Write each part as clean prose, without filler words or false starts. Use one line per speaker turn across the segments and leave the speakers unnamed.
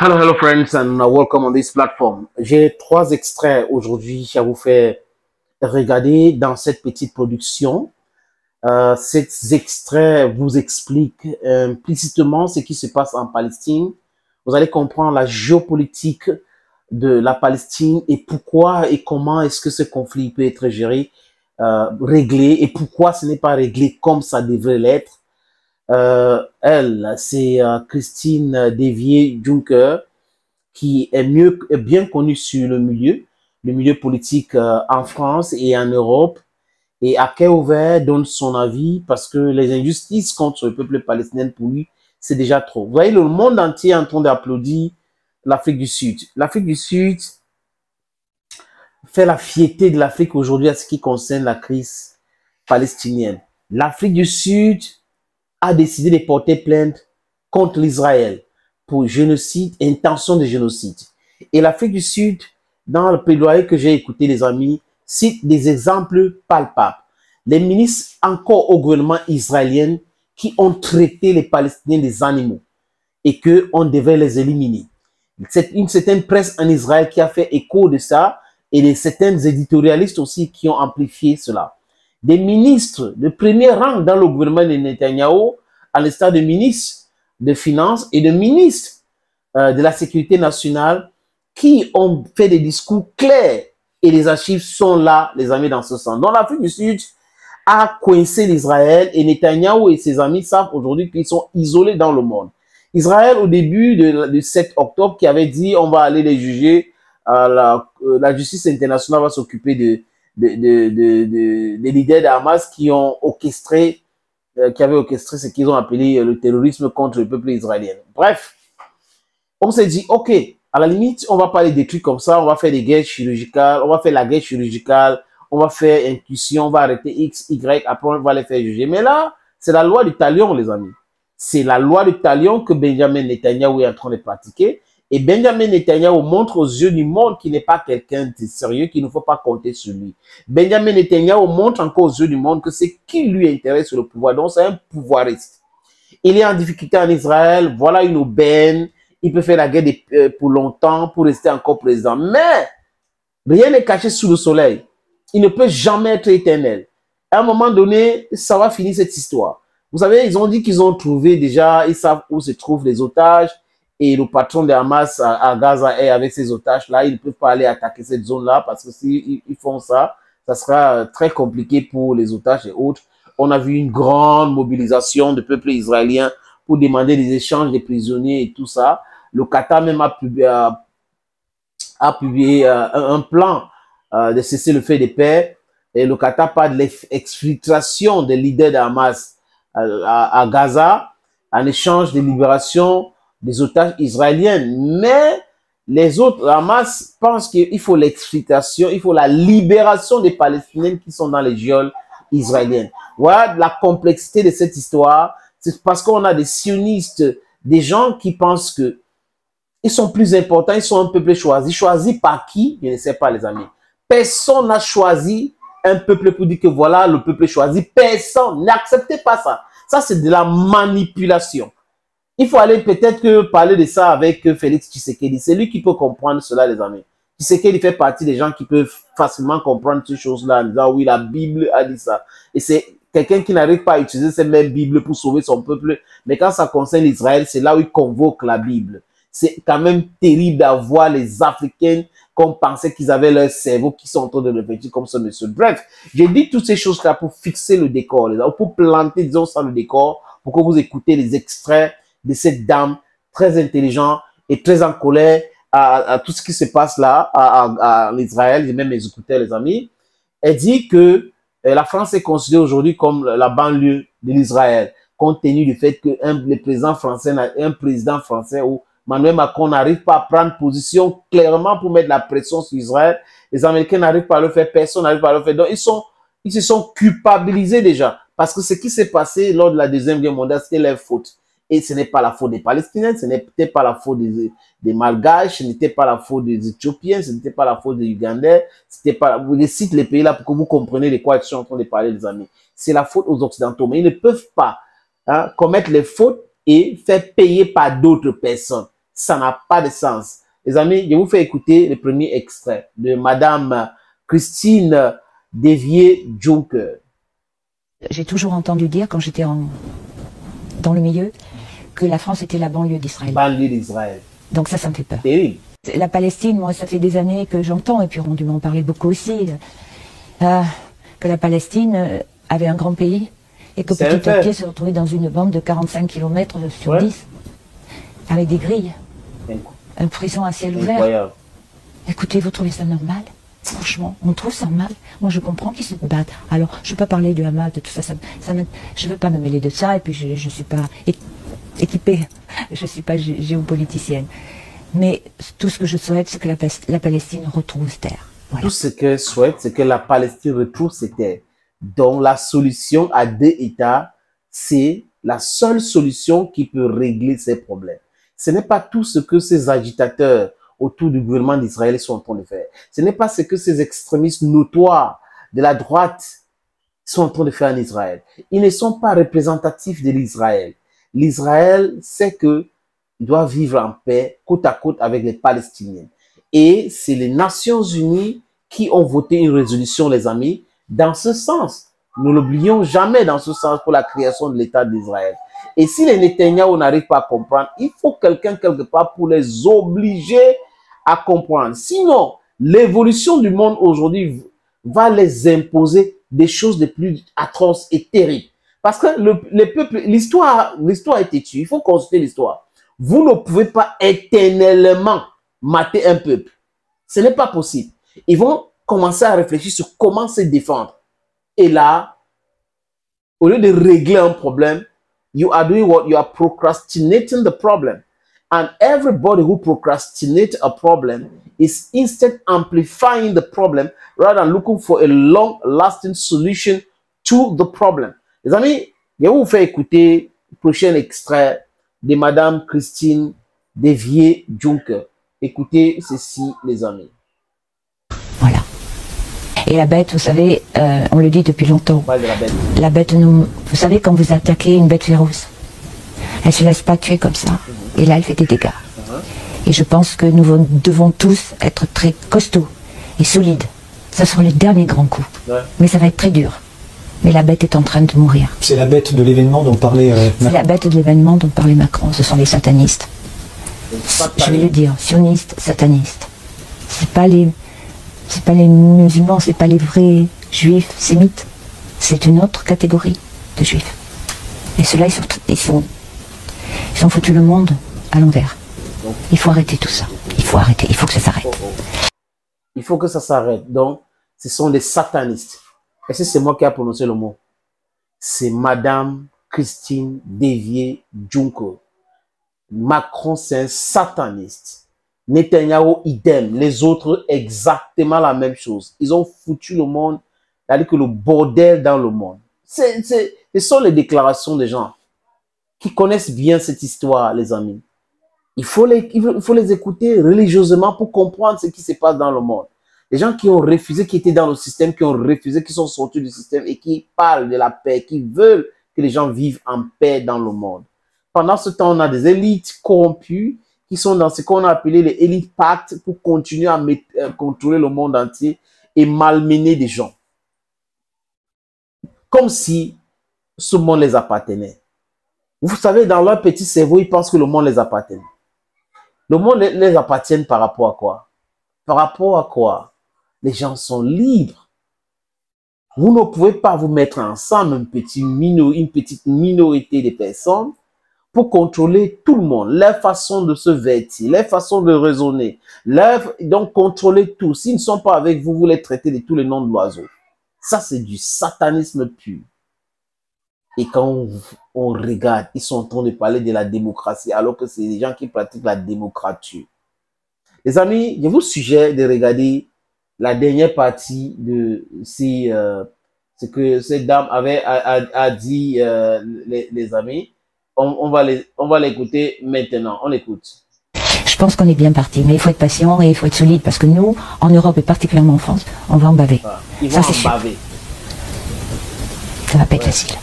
Hello friends and welcome on this platform. J'ai trois extraits aujourd'hui à vous faire regarder dans cette petite production. Ces extraits vous expliquent implicitement ce qui se passe en Palestine. Vous allez comprendre la géopolitique de la Palestine et pourquoi et comment est-ce que ce conflit peut être géré, réglé et pourquoi ce n'est pas réglé comme ça devrait l'être. Elle, c'est Christine Devier-Juncker, qui est bien connue sur le milieu politique en France et en Europe. Et à cœur ouvert donne son avis parce que les injustices contre le peuple palestinien, pour lui, c'est déjà trop. Vous voyez, le monde entier est en train d'applaudir l'Afrique du Sud. L'Afrique du Sud fait la fierté de l'Afrique aujourd'hui à ce qui concerne la crise palestinienne. L'Afrique du Sud a décidé de porter plainte contre l'Israël pour génocide, intention de génocide. Et l'Afrique du Sud, dans le plaidoyer que j'ai écouté, les amis, cite des exemples palpables. Les ministres encore au gouvernement israélien qui ont traité les Palestiniens des animaux et qu'on devait les éliminer. C'est une certaine presse en Israël qui a fait écho de ça et certains éditorialistes aussi qui ont amplifié cela. Des ministres de premier rang dans le gouvernement de Netanyahou, à l'instar de ministres de Finances et de ministres de la Sécurité nationale, qui ont fait des discours clairs et les archives sont là, les amis, dans ce sens. Donc l'Afrique du Sud a coincé l'Israël et Netanyahou et ses amis savent aujourd'hui qu'ils sont isolés dans le monde. Israël, au début du 7 octobre, qui avait dit on va aller les juger, la justice internationale va s'occuper des leaders de Hamas qui ont orchestré, qui avaient orchestré ce qu'ils ont appelé le terrorisme contre le peuple israélien. Bref, on s'est dit, ok, à la limite, on va parler des trucs comme ça, on va faire des guerres chirurgicales, on va faire la guerre chirurgicale, on va faire intuition, on va arrêter X, Y, après on va les faire juger. Mais là, c'est la loi du talion, les amis. C'est la loi du talion que Benjamin Netanyahou est en train de pratiquer. Et Benjamin Netanyahou montre aux yeux du monde qu'il n'est pas quelqu'un de sérieux, qu'il ne faut pas compter sur lui. Benjamin Netanyahou montre encore aux yeux du monde que c'est qui lui intéresse sur le pouvoir. Donc, c'est un pouvoiriste. Il est en difficulté en Israël. Voilà une aubaine. Il peut faire la guerre pour longtemps, pour rester encore président. Mais rien n'est caché sous le soleil. Il ne peut jamais être éternel. À un moment donné, ça va finir cette histoire. Vous savez, ils ont dit qu'ils ont trouvé déjà, ils savent où se trouvent les otages. Et le patron de Hamas à Gaza est avec ces otages-là. Ils ne peuvent pas aller attaquer cette zone-là parce que s'ils font ça, ça sera très compliqué pour les otages et autres. On a vu une grande mobilisation du peuple israélien pour demander des échanges des prisonniers et tout ça. Le Qatar même a publié un plan de cesser le feu de paix. Et le Qatar parle de l'exfiltration des leaders de Hamas à Gaza en échange de libération des otages israéliens. Mais les autres, Hamas, pensent qu'il faut l'exfiltration, il faut la libération des Palestiniens qui sont dans les geôles israéliennes. Voilà la complexité de cette histoire. C'est parce qu'on a des sionistes, des gens qui pensent que ils sont plus importants, ils sont un peuple choisi. Choisi par qui? Je ne sais pas, les amis. Personne n'a choisi un peuple pour dire que voilà le peuple choisi. Personne. N'acceptez pas ça. Ça, c'est de la manipulation. Il faut aller peut-être parler de ça avec Félix Tshisekedi. C'est lui qui peut comprendre cela, les amis. Tshisekedi fait partie des gens qui peuvent facilement comprendre ces choses-là en disant oui, la Bible a dit ça. Et c'est quelqu'un qui n'arrive pas à utiliser cette même Bible pour sauver son peuple. Mais quand ça concerne Israël, c'est là où il convoque la Bible. C'est quand même terrible d'avoir les Africains qu'on pensait qu'ils avaient leur cerveau qui sont en train de réfléchir comme ce monsieur. Bref, j'ai dit toutes ces choses-là pour fixer le décor, pour planter, disons ça, le décor, pour que vous écoutez les extraits de cette dame très intelligente et très en colère à tout ce qui se passe là en Israël. J'ai même les écouté, les amis. Elle dit que la France est considérée aujourd'hui comme la banlieue de l'Israël, compte tenu du fait que un président français ou Emmanuel Macron n'arrive pas à prendre position clairement pour mettre la pression sur Israël. Les Américains n'arrivent pas à le faire, personne n'arrive pas à le faire. Donc, ils se sont culpabilisés déjà. Parce que ce qui s'est passé lors de la Deuxième Guerre mondiale, c'était leur faute. Et ce n'est pas la faute des Palestiniens, ce n'était pas la faute des Malgaches, ce n'était pas la faute des Éthiopiens, ce n'était pas la faute des Ougandais, c'était pas, je cite les pays là pour que vous compreniez de quoi je suis en train de parler, les amis. C'est la faute aux Occidentaux. Mais ils ne peuvent pas commettre les fautes et faire payer par d'autres personnes. Ça n'a pas de sens. Les amis, je vous fais écouter le premier extrait de Madame Christine Devier-Juncker.
J'ai toujours entendu dire, quand j'étais dans le milieu, que la France était la banlieue d'Israël.
Banlieue d'Israël.
Donc ça me fait peur.
Terrible.
La Palestine, moi, ça fait des années que j'entends, et puis on a dû m'en parler beaucoup aussi, que la Palestine avait un grand pays, et que petit à petit se retrouvait dans une bande de 45 km sur 10, avec des grilles, un prison à ciel ouvert.
Incroyable.
Écoutez, vous trouvez ça normal? Franchement, on trouve ça mal. Moi, je comprends qu'ils se battent. Alors, je ne veux pas parler du Hamas, de tout ça. Je ne veux pas me mêler de ça, et puis je ne suis pas équipée, je ne suis pas géopoliticienne. Mais tout ce que je souhaite, c'est que la Palestine retrouve ses terres. Voilà.
Tout ce que je souhaite, c'est que la Palestine retrouve ses terres. Donc, la solution à 2 États, c'est la seule solution qui peut régler ces problèmes. Ce n'est pas tout ce que ces agitateurs autour du gouvernement d'Israël sont en train de faire. Ce n'est pas ce que ces extrémistes notoires de la droite sont en train de faire en Israël. Ils ne sont pas représentatifs de l'Israël. L'Israël sait que il doit vivre en paix, côte à côte avec les Palestiniens. Et c'est les Nations Unies qui ont voté une résolution, les amis, dans ce sens. Nous l'oublions jamais dans ce sens pour la création de l'État d'Israël. Et si les Netanyahou n'arrivent pas à comprendre, il faut quelqu'un quelque part pour les obliger à comprendre. Sinon, l'évolution du monde aujourd'hui va les imposer des choses de plus atroces et terribles. Parce que les peuples, l'histoire est têtue. Il faut consulter l'histoire. Vous ne pouvez pas éternellement mater un peuple. Ce n'est pas possible. Ils vont commencer à réfléchir sur comment se défendre. Et là, au lieu de régler un problème, you are doing what? You are procrastinating the problem. And everybody who procrastinates a problem is instead amplifying the problem rather than looking for a long-lasting solution to the problem. Les amis, je vais vous faire écouter le prochain extrait de Madame Christine Devier-Juncker. Écoutez ceci, les amis.
Voilà. Et la bête, vous savez, on le dit depuis longtemps.
Ouais, de la bête.
La bête, vous savez, quand vous attaquez une bête féroce, elle ne se laisse pas tuer comme ça. Et là, elle fait des dégâts. Et je pense que nous devons tous être très costauds et solides. Ce sont les derniers grands coups. Ouais. Mais ça va être très dur. Mais la bête est en train de mourir. C'est la bête de l'événement dont parlait Macron. C'est la bête de l'événement dont parlait Macron. Ce sont les satanistes. Je vais le dire, sionistes, satanistes. C'est pas les musulmans, c'est pas les vrais juifs sémites. C'est une autre catégorie de juifs. Et ceux-là, ils ont foutu le monde à l'envers. Il faut arrêter tout ça. Il faut arrêter. Il faut que ça s'arrête.
Il faut que ça s'arrête. Donc, ce sont des satanistes. Est-ce que c'est moi qui ai prononcé le mot? C'est Madame Christine Devier-Juncker. Macron, c'est un sataniste. Netanyahou, idem. Les autres, exactement la même chose. Ils ont foutu le monde, c'est-à-dire que le bordel dans le monde. Ce sont les déclarations des gens qui connaissent bien cette histoire, les amis. Il faut les écouter religieusement pour comprendre ce qui se passe dans le monde. Les gens qui ont refusé, qui étaient dans le système, qui ont refusé, qui sont sortis du système et qui parlent de la paix, qui veulent que les gens vivent en paix dans le monde. Pendant ce temps, on a des élites corrompues qui sont dans ce qu'on a appelé les élites pactes pour continuer à contrôler le monde entier et malmener des gens. Comme si ce monde les appartenait. Vous savez, dans leur petit cerveau, ils pensent que le monde les appartient. Le monde les appartient par rapport à quoi? Par rapport à quoi? Les gens sont libres. Vous ne pouvez pas vous mettre ensemble une petite minorité de personnes pour contrôler tout le monde, leur façon de se vêtir, leur façon de raisonner, donc contrôler tout. S'ils ne sont pas avec vous, vous les traitez de tous les noms de l'oiseau. Ça, c'est du satanisme pur. Et quand on regarde, ils sont en train de parler de la démocratie, alors que c'est des gens qui pratiquent la démocratie. Les amis, je vous suggère de regarder la dernière partie de ce que cette dame a dit, les amis. On va l'écouter maintenant. On l'écoute.
Je pense qu'on est bien parti, mais il faut être patient et il faut être solide parce que nous, en Europe et particulièrement en France, on va en baver.
Ah, ils vont en baver.
Ça va pas être facile.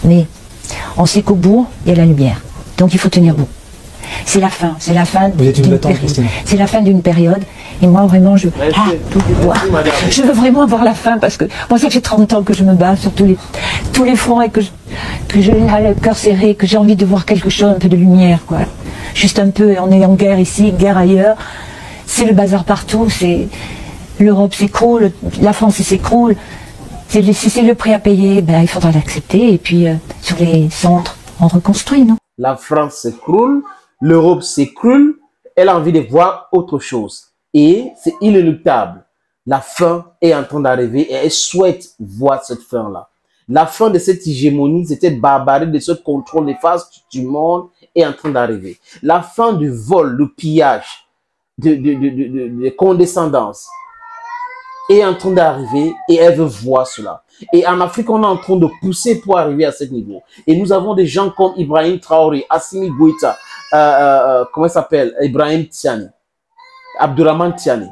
Mais on sait qu'au bout, il y a la lumière. Donc il faut tenir bon. C'est la fin, c'est la fin
Vous êtes une
d'une
battante,
période.
Christine.
C'est la fin d'une période. Et moi, vraiment, je
madame.
je veux vraiment avoir la fin parce que moi, ça fait 30 ans que je me bats sur tous les fronts et que j'ai le cœur serré, que j'ai envie de voir quelque chose, un peu de lumière, quoi. Juste un peu. On est en guerre ici, guerre ailleurs. C'est le bazar partout. C'est l'Europe s'écroule, la France s'écroule. Si c'est le prix à payer, ben, il faudra l'accepter. Et puis, sur les centres, on reconstruit, non?
La France s'écroule, l'Europe s'écroule, elle a envie de voir autre chose. Et c'est inéluctable. La fin est en train d'arriver et elle souhaite voir cette fin-là. La fin de cette hégémonie, cette barbarie, de ce contrôle des faces du monde est en train d'arriver. La fin du vol, le pillage, de condescendance est en train d'arriver et elle veut voir cela. Et en Afrique, on est en train de pousser pour arriver à ce niveau. Et nous avons des gens comme Ibrahim Traoré, Assimi Goïta, comment il s'appelle, Ibrahim Tiani, Abdurrahman Tiani.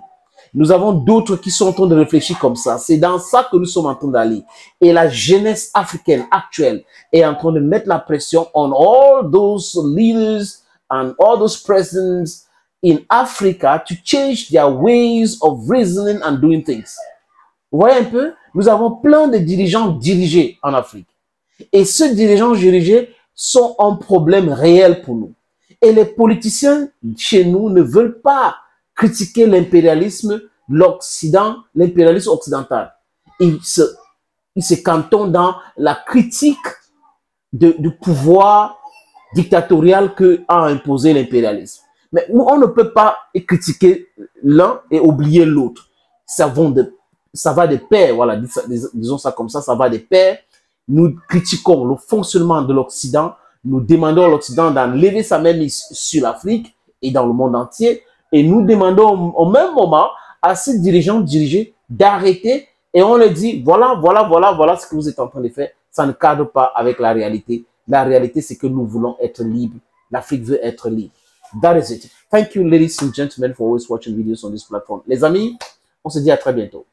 Nous avons d'autres qui sont en train de réfléchir comme ça. C'est dans ça que nous sommes en train d'aller. Et la jeunesse africaine actuelle est en train de mettre la pression on all those leaders and all those presidents in Africa to change their ways of reasoning and doing things. Vous voyez un peu? Nous avons plein de dirigeants dirigés en Afrique. Et ceux dirigeants dirigés sont un problème réel pour nous. Et les politiciens chez nous ne veulent pas critiquer l'impérialisme, l'Occident, l'impérialisme occidental. Ils se cantonnent dans la critique du pouvoir dictatorial que a imposé l'impérialisme. Mais on ne peut pas critiquer l'un et oublier l'autre. Ça va de pair, voilà, disons ça comme ça va de pair. Nous critiquons le fonctionnement de l'Occident, nous demandons à l'Occident d'enlever sa main sur l'Afrique et dans le monde entier, et nous demandons au même moment à ces dirigeants dirigés d'arrêter, et on leur dit, voilà ce que vous êtes en train de faire, ça ne cadre pas avec la réalité. La réalité, c'est que nous voulons être libres. L'Afrique veut être libre. That is it. Thank you, ladies and gentlemen, for always watching videos on this platform. Les amis, on se dit à très bientôt.